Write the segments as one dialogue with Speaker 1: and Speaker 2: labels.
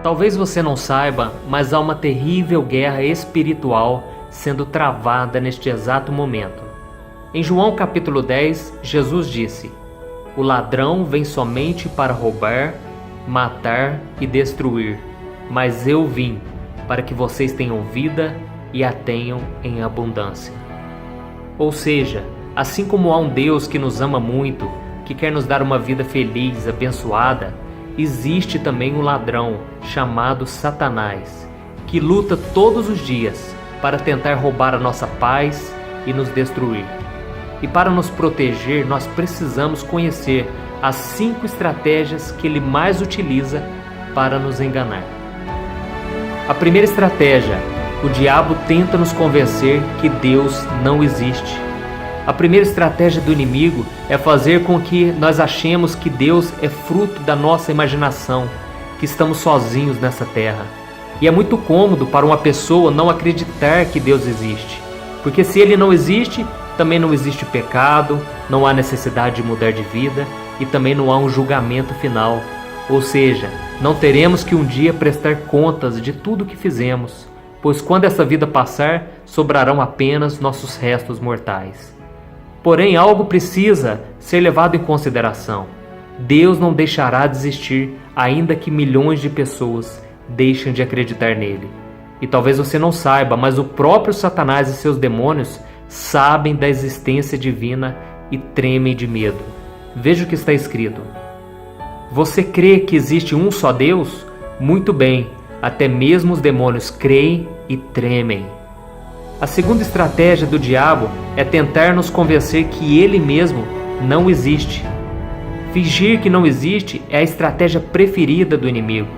Speaker 1: Talvez você não saiba, mas há uma terrível guerra espiritual sendo travada neste exato momento. Em João capítulo 10, Jesus disse: "O ladrão vem somente para roubar, matar e destruir, mas eu vim para que vocês tenham vida e a tenham em abundância." Ou seja, assim como há um Deus que nos ama muito, que quer nos dar uma vida feliz, abençoada, existe também um ladrão chamado Satanás, que luta todos os dias para tentar roubar a nossa paz e nos destruir. E para nos proteger, nós precisamos conhecer as 5 estratégias que ele mais utiliza para nos enganar. A primeira estratégia: o diabo tenta nos convencer que Deus não existe. A primeira estratégia do inimigo é fazer com que nós achemos que Deus é fruto da nossa imaginação, que estamos sozinhos nessa terra. E é muito cômodo para uma pessoa não acreditar que Deus existe, porque se ele não existe, também não existe pecado, não há necessidade de mudar de vida e também não há um julgamento final. Ou seja, não teremos que um dia prestar contas de tudo que fizemos, pois quando essa vida passar, sobrarão apenas nossos restos mortais. Porém, algo precisa ser levado em consideração. Deus não deixará de existir, ainda que milhões de pessoas deixem de acreditar nele. E talvez você não saiba, mas o próprio Satanás e seus demônios sabem da existência divina e tremem de medo. Veja o que está escrito: "Você crê que existe um só Deus? Muito bem, até mesmo os demônios creem e tremem." A segunda estratégia do diabo é tentar nos convencer que ele mesmo não existe. Fingir que não existe é a estratégia preferida do inimigo.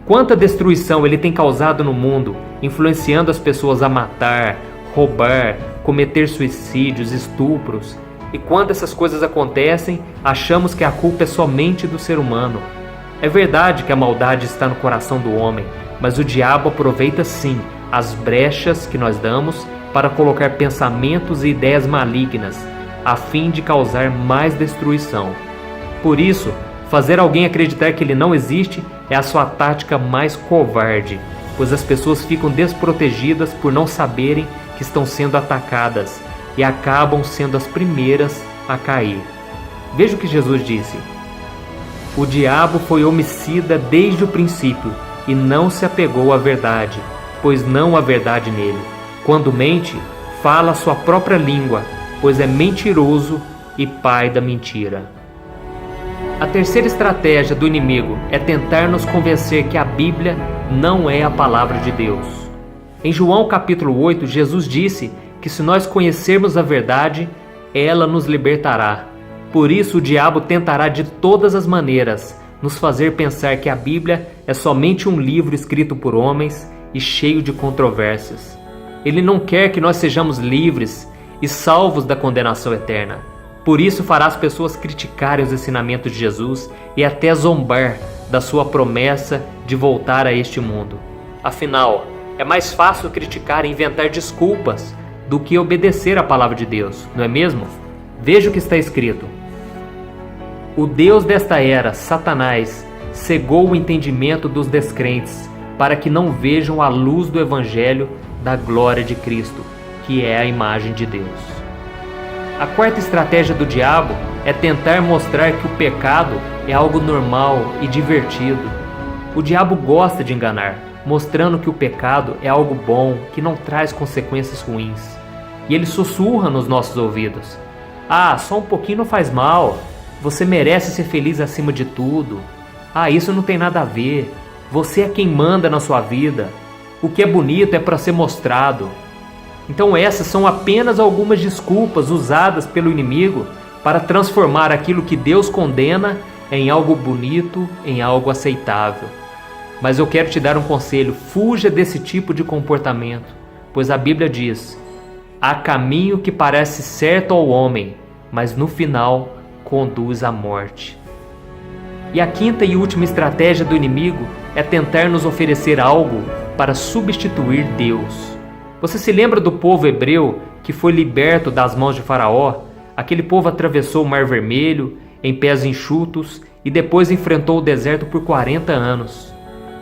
Speaker 1: Quanta destruição ele tem causado no mundo, influenciando as pessoas a matar, roubar, cometer suicídios, estupros. E quando essas coisas acontecem, achamos que a culpa é somente do ser humano. É verdade que a maldade está no coração do homem, mas o diabo aproveita sim as brechas que nós damos para colocar pensamentos e ideias malignas, a fim de causar mais destruição. Por isso, fazer alguém acreditar que ele não existe é a sua tática mais covarde, pois as pessoas ficam desprotegidas por não saberem que estão sendo atacadas e acabam sendo as primeiras a cair. Veja o que Jesus disse: "O diabo foi homicida desde o princípio e não se apegou à verdade, pois não há verdade nele. Quando mente, fala a sua própria língua, pois é mentiroso e pai da mentira." A terceira estratégia do inimigo é tentar nos convencer que a Bíblia não é a palavra de Deus. Em João capítulo 8, Jesus disse que se nós conhecermos a verdade, ela nos libertará. Por isso o diabo tentará de todas as maneiras nos fazer pensar que a Bíblia é somente um livro escrito por homens e cheio de controvérsias. Ele não quer que nós sejamos livres e salvos da condenação eterna. Por isso fará as pessoas criticarem os ensinamentos de Jesus e até zombar da sua promessa de voltar a este mundo. Afinal, é mais fácil criticar e inventar desculpas do que obedecer à palavra de Deus, não é mesmo? Veja o que está escrito: "O Deus desta era, Satanás, cegou o entendimento dos descrentes, para que não vejam a luz do Evangelho da glória de Cristo, que é a imagem de Deus." A quarta estratégia do diabo é tentar mostrar que o pecado é algo normal e divertido. O diabo gosta de enganar, mostrando que o pecado é algo bom, que não traz consequências ruins. E ele sussurra nos nossos ouvidos: "Ah, só um pouquinho não faz mal. Você merece ser feliz acima de tudo. Ah, isso não tem nada a ver. Você é quem manda na sua vida. O que é bonito é para ser mostrado." Então essas são apenas algumas desculpas usadas pelo inimigo para transformar aquilo que Deus condena em algo bonito, em algo aceitável. Mas eu quero te dar um conselho: fuja desse tipo de comportamento, pois a Bíblia diz: "Há caminho que parece certo ao homem, mas no final conduz à morte." E a quinta e última estratégia do inimigo é tentar nos oferecer algo para substituir Deus. Você se lembra do povo hebreu que foi liberto das mãos de Faraó? Aquele povo atravessou o Mar Vermelho em pés enxutos e depois enfrentou o deserto por 40 anos.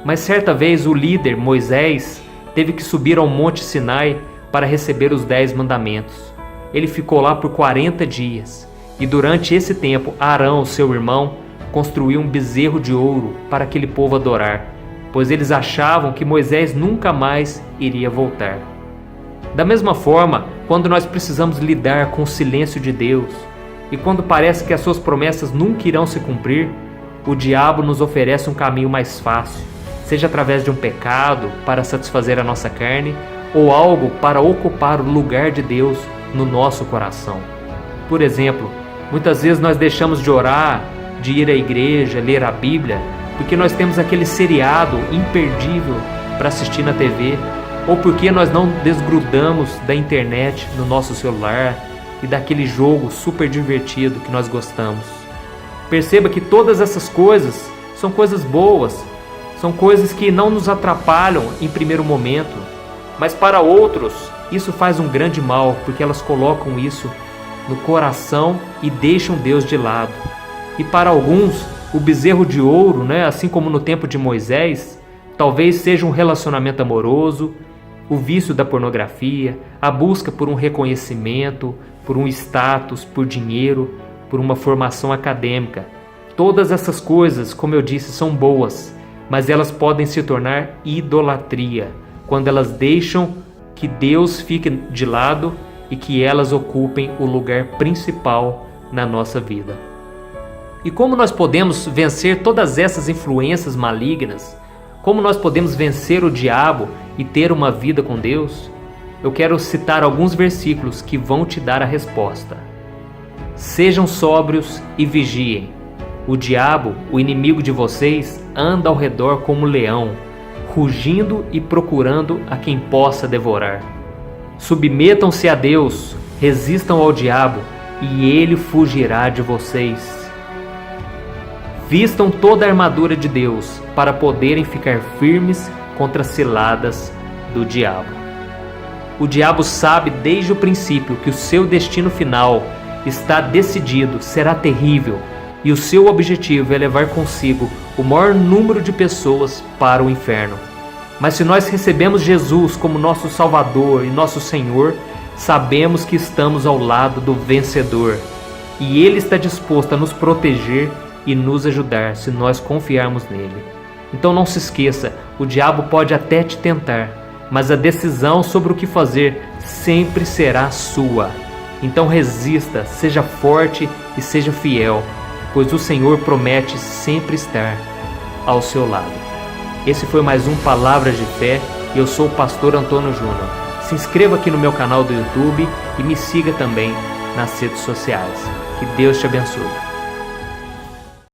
Speaker 1: Mas certa vez o líder, Moisés, teve que subir ao Monte Sinai para receber os 10 mandamentos. Ele ficou lá por 40 dias e durante esse tempo Arão, seu irmão, construiu um bezerro de ouro para aquele povo adorar, pois eles achavam que Moisés nunca mais iria voltar. Da mesma forma, quando nós precisamos lidar com o silêncio de Deus e quando parece que as suas promessas nunca irão se cumprir, o diabo nos oferece um caminho mais fácil, seja através de um pecado para satisfazer a nossa carne ou algo para ocupar o lugar de Deus no nosso coração. Por exemplo, muitas vezes nós deixamos de orar, de ir à igreja, ler a Bíblia, porque nós temos aquele seriado imperdível para assistir na TV, ou porque nós não desgrudamos da internet no nosso celular e daquele jogo super divertido que nós gostamos. Perceba que todas essas coisas são coisas boas, são coisas que não nos atrapalham em primeiro momento, mas para outros isso faz um grande mal, porque elas colocam isso no coração e deixam Deus de lado. E para alguns, o bezerro de ouro, assim como no tempo de Moisés, talvez seja um relacionamento amoroso, o vício da pornografia, a busca por um reconhecimento, por um status, por dinheiro, por uma formação acadêmica. Todas essas coisas, como eu disse, são boas, mas elas podem se tornar idolatria, quando elas deixam que Deus fique de lado e que elas ocupem o lugar principal na nossa vida. E como nós podemos vencer todas essas influências malignas? Como nós podemos vencer o diabo e ter uma vida com Deus? Eu quero citar alguns versículos que vão te dar a resposta. Sejam sóbrios e vigiem. O diabo, o inimigo de vocês, anda ao redor como um leão, rugindo e procurando a quem possa devorar. Submetam-se a Deus, resistam ao diabo, e ele fugirá de vocês. Vistam toda a armadura de Deus para poderem ficar firmes contra as ciladas do diabo. O diabo sabe desde o princípio que o seu destino final está decidido, será terrível, e o seu objetivo é levar consigo o maior número de pessoas para o inferno. Mas se nós recebemos Jesus como nosso Salvador e nosso Senhor, sabemos que estamos ao lado do vencedor, e Ele está disposto a nos proteger e nos ajudar se nós confiarmos nele. Então não se esqueça, o diabo pode até te tentar, mas a decisão sobre o que fazer sempre será sua. Então resista, seja forte e seja fiel, pois o Senhor promete sempre estar ao seu lado. Esse foi mais um Palavras de Fé e eu sou o pastor Antônio Júnior. Se inscreva aqui no meu canal do YouTube e me siga também nas redes sociais. Que Deus te abençoe.